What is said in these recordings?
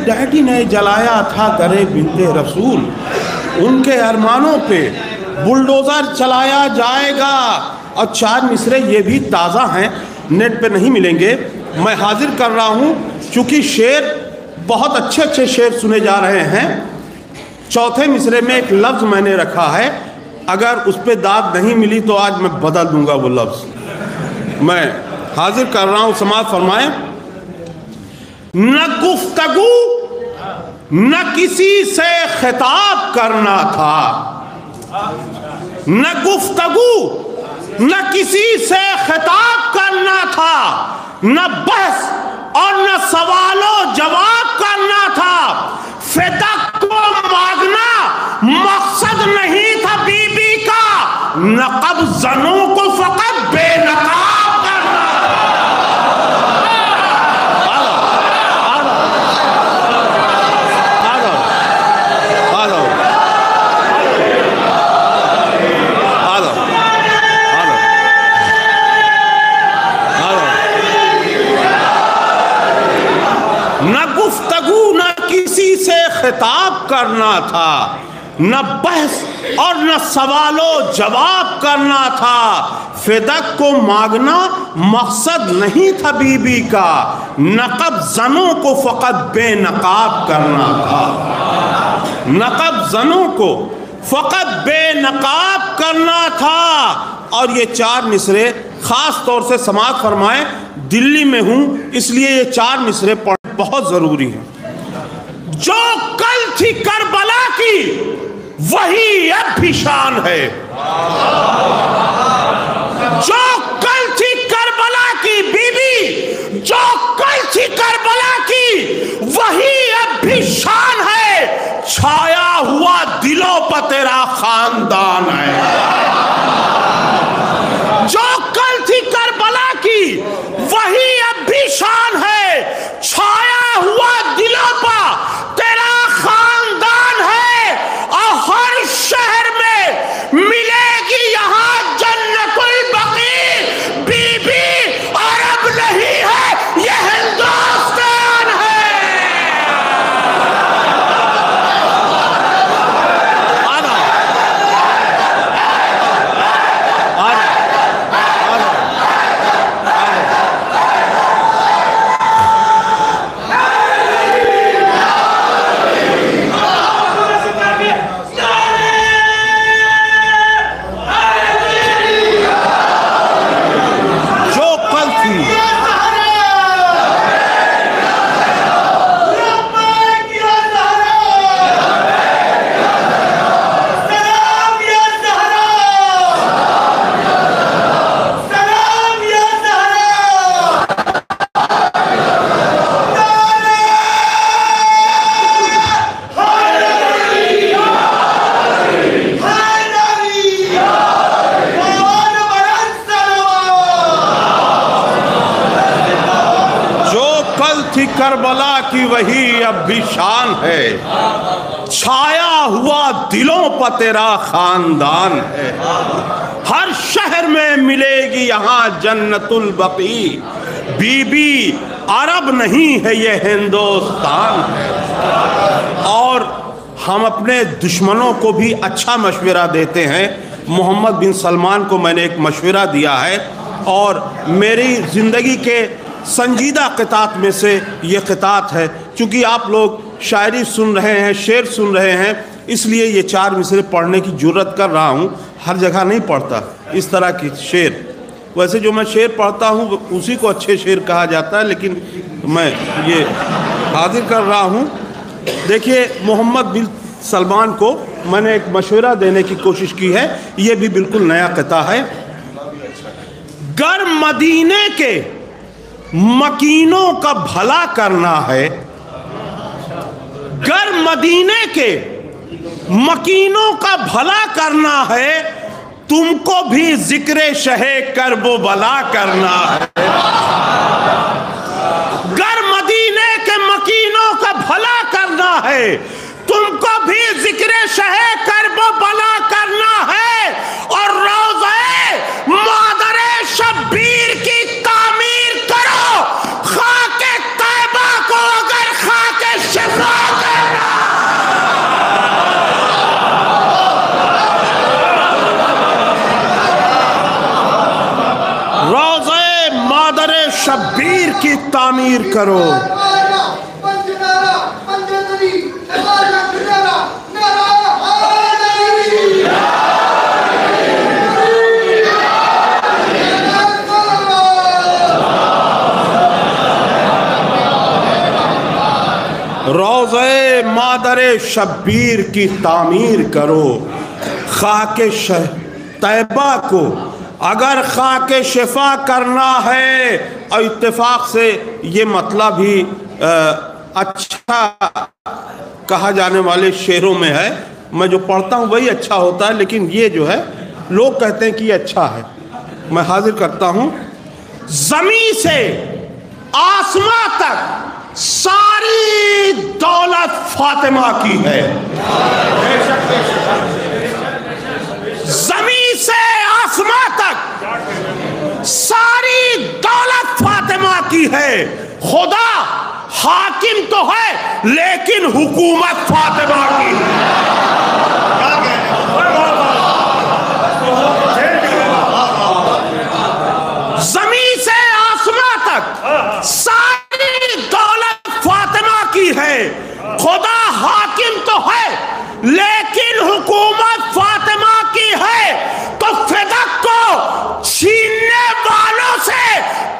Daddy نے جلایا تھا گرے بنت رسول، ان کے ارمانوں پہ بلڈوزر چلایا جائے گا۔ اور 4 مصرے یہ بھی تازہ ہیں، نیٹ پہ نہیں ملیں گے، میں حاضر کر رہا ہوں چونکہ شعر بہت اچھے شعر سنے جا رہے ہیں۔ 4تھے مصرے میں ایک لفظ میں نے رکھا ہے، اگر اس پہ داد نہیں ملی تو آج میں بدل دوں گا وہ لفظ، میں حاضر کر رہا ہوں، سماعت فرمائیں۔ نہ گفتگو نہ کسی سے خطاب کرنا تھا، نہ گفتگو نہ کسی سے خطاب کرنا تھا، نہ بحث اور نہ سوال و جواب کرنا تھا، فدق کو مانگنا مقصد نہیں تھا بی بی کا، نقب زنوں کو فقط بے نقاب کرنا۔ خطاب کرنا تھا، نہ بحث اور نہ سوال و جواب کرنا تھا، فدق کو مانگنا مقصد نہیں تھا بی بی کا، نقب زنوں کو فقط بے نقاب کرنا تھا، نقب زنوں کو فقط بے نقاب کرنا تھا۔ اور یہ 4 مصرے خاص طور سے سماعت فرمائیں، دلی میں ہوں اس لیے یہ 4 مصرے پڑھنا بہت ضروری ہے۔ جو کل تھی کربلا کی وہی اب بھی شان ہے، جو کل تھی کربلا کی بی بی، جو کل تھی کربلا کی وہی اب بھی شان ہے، چھایا ہوا دلوں پر تیرا خاندان ہے۔ جو کل تھی کربلا کی وہی اب بھی شان ہے، چھایا ہوا دلوں پر تیرا خاندان ہے، اور ہر شہر میں ملے گی یہاں جنت البقیع، بی بی عرب نہیں ہے یہ ہندوستان ہے۔ کربلا کی وہی اب بھی شان ہے، چھایا ہوا دلوں پر تیرا خاندان ہے، ہر شہر میں ملے گی یہاں جنت البقیع، بی بی عرب نہیں ہے یہ ہندوستان ہے۔ اور ہم اپنے دشمنوں کو بھی اچھا مشورہ دیتے ہیں۔ محمد بن سلمان کو میں نے ایک مشورہ دیا ہے، اور میری زندگی کے سنجیدہ قطعات میں سے یہ قطعات ہے، چونکہ آپ لوگ شاعری سن رہے ہیں، شعر سن رہے ہیں، اس لیے یہ 4 مصرے پڑھنے کی جرت کر رہا ہوں۔ ہر جگہ نہیں پڑھتا اس طرح کی شعر، ویسے جو میں شعر پڑھتا ہوں اسی کو اچھے شعر کہا جاتا ہے، لیکن میں یہ حاضر کر رہا ہوں۔ دیکھیے، محمد بن سلمان کو میں نے ایک مشورہ دینے کی کوشش کی ہے، یہ بھی بالکل نیا قطعہ ہے۔ گر مدینے کے مکینوں کا بھلا کرنا ہے، گر مدینے کے مکینوں کا بھلا کرنا ہے، تم کو بھی ذکر شہ کرب و بلا کرنا ہے۔ گر مدینے کے مکینوں کا بھلا کرنا ہے، تم کو بھی ذکر شہ کرب و بلا کرنا ہے، اور روضہ مادر شبیر کی تعمیر کرو، شبیر کی تعمیر کرو. روضہ مادر شبیر کی تعمیر کرو. خاک طیبہ کو اگر خاک شفا کرنا ہے، اور اتفاق سے یہ مطلب ہی اچھا کہا جانے والے شعروں میں ہے، میں جو پڑھتا ہوں وہی اچھا ہوتا ہے، لیکن یہ جو ہے لوگ کہتے ہیں کہ یہ اچھا ہے. میں حاضر کرتا ہوں. زمین سے آسمان تک ساری دولت فاطمہ کی ہے. زمین سے آسمان تک ساری دولت فاطمہ کی ہے. خدا حاکم تو ہے لیکن حکومت فاطمہ کی ہے. زمین سے آسمان تک ساری دولت فاطمہ کی ہے. خدا حاکم تو ہے لیکن حکومت فاطمہ کی ہے. تو فدق کو چھیننے والوں سے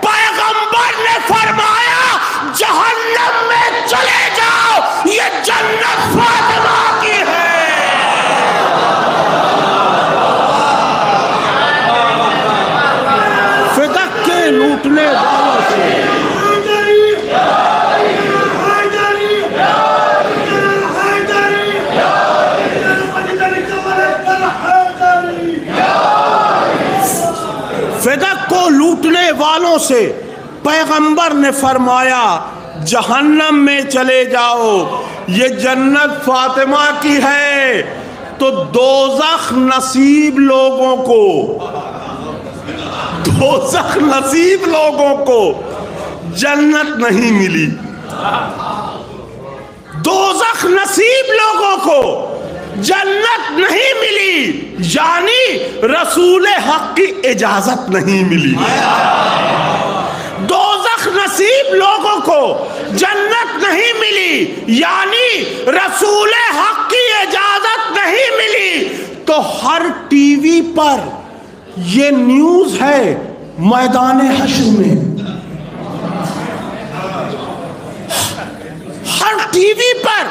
پیغمبر نے فرمایا جہنم میں چلے جاؤ، یہ جنت فاطمہ کی ہے. فدق کے لوٹنے والوں سے فدق کو لوٹنے والوں سے پیغمبر نے فرمایا جہنم میں چلے جاؤ، یہ جنت فاطمہ کی ہے. تو دوزخ نصیب لوگوں کو جنت نہیں ملی. دوزخ نصیب لوگوں کو جنت نہیں ملی، یعنی رسول حق کی اجازت نہیں ملی. دوزخ نصیب لوگوں کو جنت نہیں ملی، یعنی رسول حق کی اجازت نہیں ملی. تو ہر ٹی وی پر یہ نیوز ہے میدان حشر میں. ہر ٹی وی پر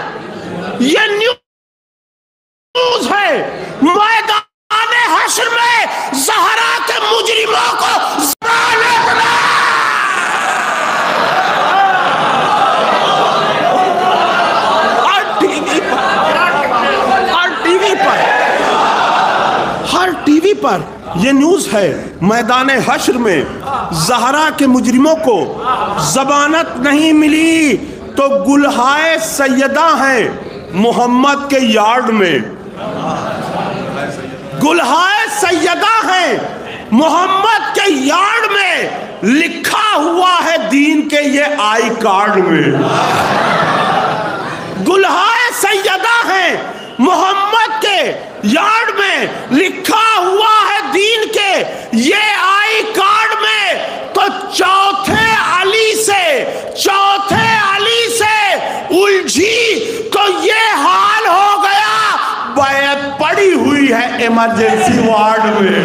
یہ نیوز ہے میدان حشر میں زہرا کے مجرموں کو ضمانت نہ. ہر ٹی وی پر یہ نیوز ہے میدان حشر میں زہرا کے مجرموں کو ضمانت نہیں ملی. تو گلہائے سیدہ ہیں محمد کے یارڈ میں. گلہائے سیدہ ہیں محمد کے یارڈ میں، لکھا ہوا ہے دین کے یہ آئی کارڈ میں. گلہائے سیدہ ہیں محمد کے یارڈ میں، لکھا ہوا ہے دین کے یہ آئی کارڈ میں. تو چوتھے علی سے الجھی تو یہ حال ہو گیا، بیعت پڑی ہوئی ہے ایمرجنسی وارڈ میں.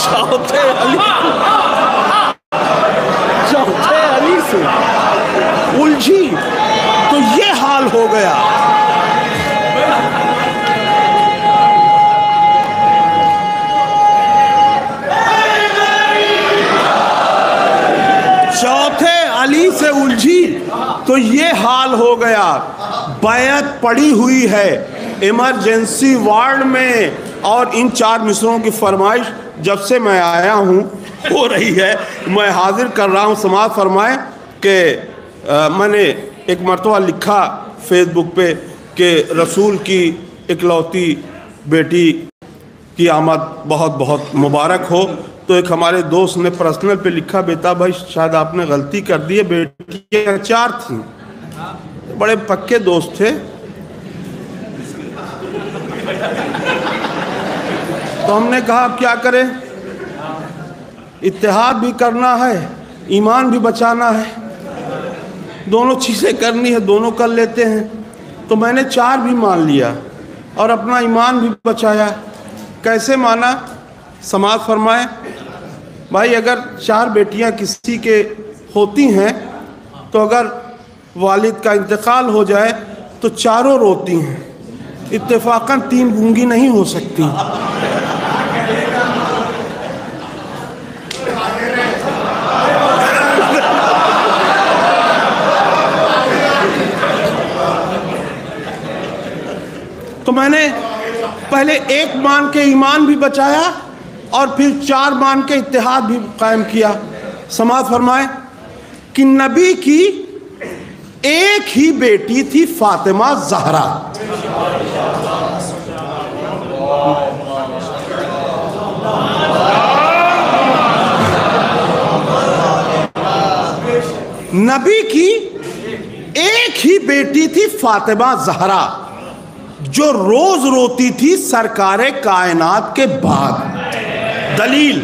چوتھے علی سے الجھی تو یہ حال ہو گیا. چوتھے علی سے الجھی تو یہ حال ہو گیا، بیعت پڑی ہوئی ہے ایمرجنسی وارڈ میں. اور ان 4 مصروں کی فرمائش جب سے میں آیا ہوں ہو رہی ہے، میں حاضر کر رہا ہوں. سماعت فرمائیں کہ میں نے ایک مرتبہ لکھا فیس بک پہ کہ رسول کی اکلوتی بیٹی کی آمد بہت بہت مبارک ہو. تو ایک ہمارے دوست نے پرسنل پہ لکھا بیتا بھائی شاید آپ نے غلطی کر دی ہے، بیٹیاں 4 تھیں. بڑے پکے دوست تھے. تو ہم نے کہا اب کیا کریں، اتحاد بھی کرنا ہے، ایمان بھی بچانا ہے، دونوں چیزیں کرنی ہے، دونوں کر لیتے ہیں۔ تو میں نے 4 بھی مان لیا اور اپنا ایمان بھی بچایا۔ کیسے مانا؟ سماعت فرمائے بھائی، اگر 4 بیٹیاں کسی کے ہوتی ہیں تو اگر والد کا انتقال ہو جائے تو چاروں روتی ہیں، اتفاقاً 3 گونگی نہیں ہو سکتی۔ تو میں نے پہلے 1 مان کے ایمان بھی بچایا اور پھر 4 مان کے اتحاد بھی قائم کیا۔ سماعت فرمائے کہ نبی کی ایک ہی بیٹی تھی فاطمہ زہرا۔ نبی کی ایک ہی بیٹی تھی فاطمہ زہرا جو روز روتی تھی سرکار کائنات کے بعد۔ دلیل،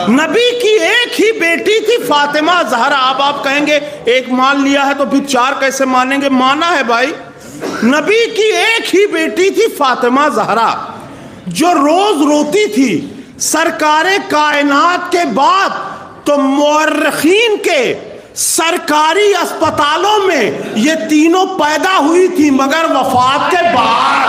نبی کی ایک ہی بیٹی تھی فاطمہ زہرا۔ اب آپ کہیں گے ایک مان لیا ہے تو پھر 4 کیسے مانیں گے؟ مانا ہے بھائی، نبی کی ایک ہی بیٹی تھی فاطمہ زہرا جو روز روتی تھی سرکار کائنات کے بعد۔ تو مورخین کے سرکاری اسپتالوں میں یہ تینوں پیدا ہوئی تھی مگر وفات کے بعد۔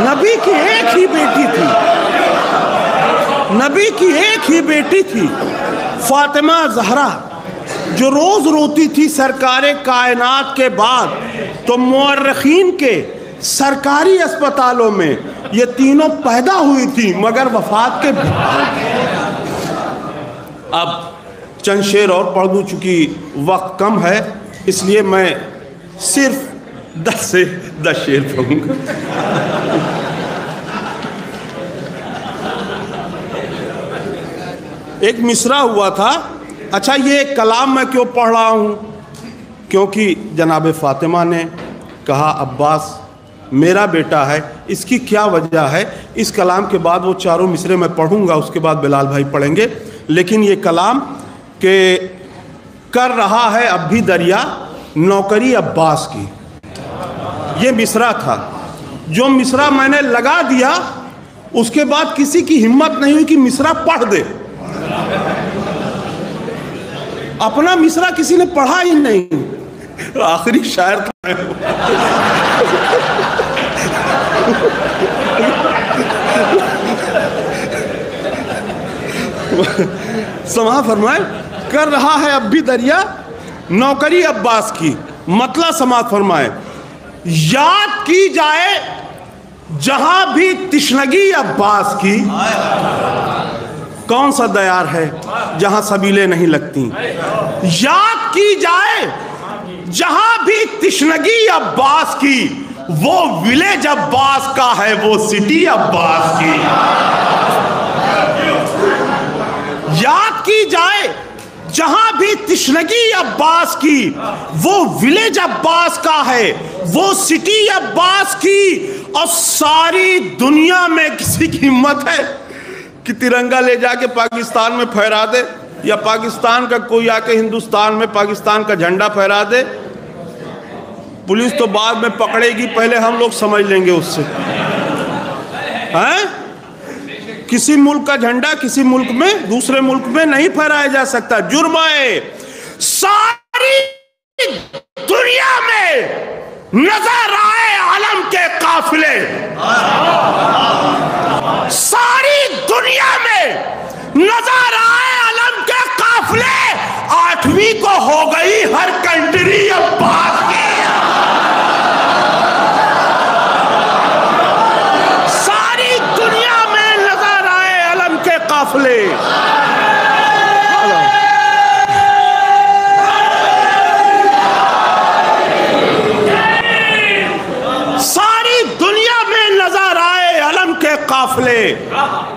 نبی کی ایک ہی بیٹی تھی، نبی کی ایک ہی بیٹی تھی فاطمہ زہرا جو روز روتی تھی سرکار کائنات کے بعد۔ تو مورخین کے سرکاری اسپتالوں میں یہ تینوں پیدا ہوئی تھی مگر وفات کے بعد۔ اب چند شعر اور پڑھ دوں، چونکہ وقت کم ہے اس لیے میں صرف 10 سے 10 شعر پڑھوں گا۔ ایک مصرع ہوا تھا۔ اچھا، یہ کلام میں کیوں پڑھ رہا ہوں؟ کیونکہ جناب فاطمہ نے کہا عباس میرا بیٹا ہے، اس کی کیا وجہ ہے؟ اس کلام کے بعد وہ 4 مصرے میں پڑھوں گا، اس کے بعد بلال بھائی پڑھیں گے۔ لیکن یہ کلام کہ کر رہا ہے اب بھی دریا نوکری عباس کی، یہ مصرع تھا۔ جو مصرع میں نے لگا دیا اس کے بعد کسی کی ہمت نہیں ہوئی کہ مصرع پڑھ دے۔ اپنا مصرع کسی نے پڑھا ہی نہیں، آخری شاعر تھا۔ سماع فرمائے، کر رہا ہے اب بھی دریا نوکری عباس کی، مطلب سماعت فرمائے یاد کی جائے جہاں بھی تشنگی عباس کی۔ کون سا دیار ہے جہاں سبیلیں نہیں لگتی؟ یاد کی جائے جہاں بھی تشنگی عباس کی، وہ ولیج عباس کا ہے وہ سٹی عباس کی۔ یاد کی جائے جہاں بھی تشنگی عباس کی، وہ ولیج عباس کا ہے وہ سٹی عباس کی۔ اور ساری دنیا میں کسی کی ہمت ہے کہ ترنگا لے جا کے پاکستان میں پھہرا دے، یا پاکستان کا کوئی آ کے ہندوستان میں پاکستان کا جھنڈا پھہرا دے؟ پولیس تو بعد میں پکڑے گی، پہلے ہم لوگ سمجھ لیں گے اس سے۔ کسی ملک کا جھنڈا کسی ملک میں دوسرے ملک میں نہیں پھہرایا جا سکتا، جرم ہے۔ ساری دنیا میں نظر آئے علم کے قافلے، ساری دنیا میں نظر آئے علم کے قافلے، 8ویں کو ہو گئی ہر کنٹری عباس کی۔ ساری دنیا میں نظر آئے علم کے قافلے۔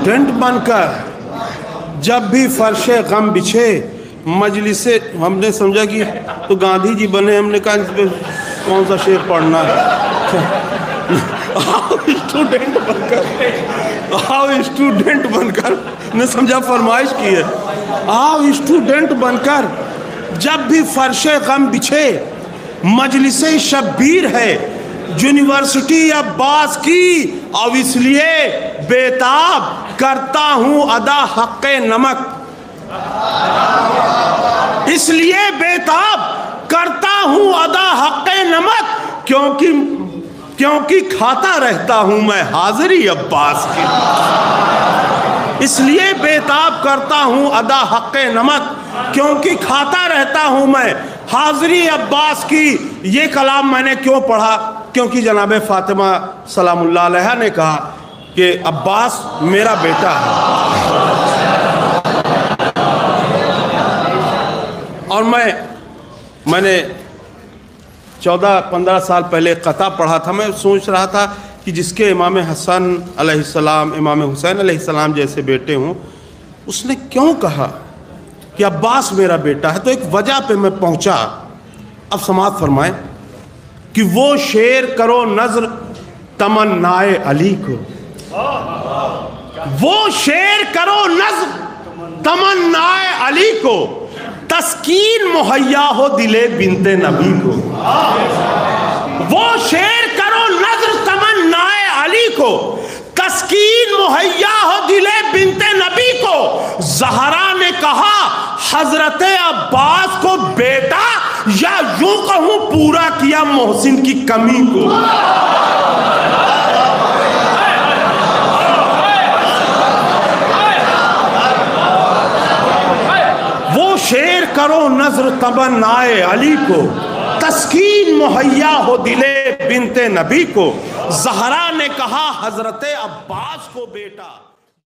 اسٹوڈنٹ بن کر جب بھی فرش غم بچھے مجلس، ہم نے سمجھا کہ تو گاندھی جی بنے، ہم نے کہا اس پہ کون سا شعر پڑھنا ہے؟ آؤ اسٹوڈنٹ بن کر، آؤ اسٹوڈنٹ بن کر، نے سمجھا فرمائش کی ہے، آؤ اسٹوڈنٹ بن کر جب بھی فرش غم بچھے مجلس شبیر ہے یونیورسٹی عباس کی، اب اس لیے بیتاب کرتا ہوں ادا حق نمک، اس لیے بیتاب کرتا ہوں ادا حق نمک، کیونکہ کھاتا رہتا ہوں میں حاضری عباس کی، اس لیے بیتاب کرتا ہوں ادا حق نمک، کیونکہ کھاتا رہتا ہوں میں حاضری عباس کی۔ یہ کلام میں نے کیوں پڑھا؟ کیونکہ جناب فاطمہ سلام اللہ علیہ نے کہا کہ عباس میرا بیٹا ہے، اور میں نے 14-15 سال پہلے قطع پڑھا تھا، میں سوچ رہا تھا کہ جس کے امام حسن علیہ السلام، امام حسین علیہ السلام جیسے بیٹے ہوں، اس نے کیوں کہا کہ عباس میرا بیٹا ہے؟ تو ایک وجہ پہ میں پہنچا، اب سماعت فرمائیں کہ وہ شعر کرو نظر تمنائے علی کو، وہ شعر کرو نظر تمنائے علی کو، تسکین مہیا ہو دلے بنت نبی کو، وہ شعر کرو نظر تمنائے علی کو، تسکین مہیا ہو دلے بنت نبی کو، زہرا نے کہا حضرت عباس کو بیٹا، یا یوں کہوں پورا کیا محسن کی کمی کو۔ وہ شعر کرو نظر تمنائے علی کو، تسکین مہیا ہو دلے بنت نبی کو، زہرا نے کہا حضرت عباس کو بیٹا۔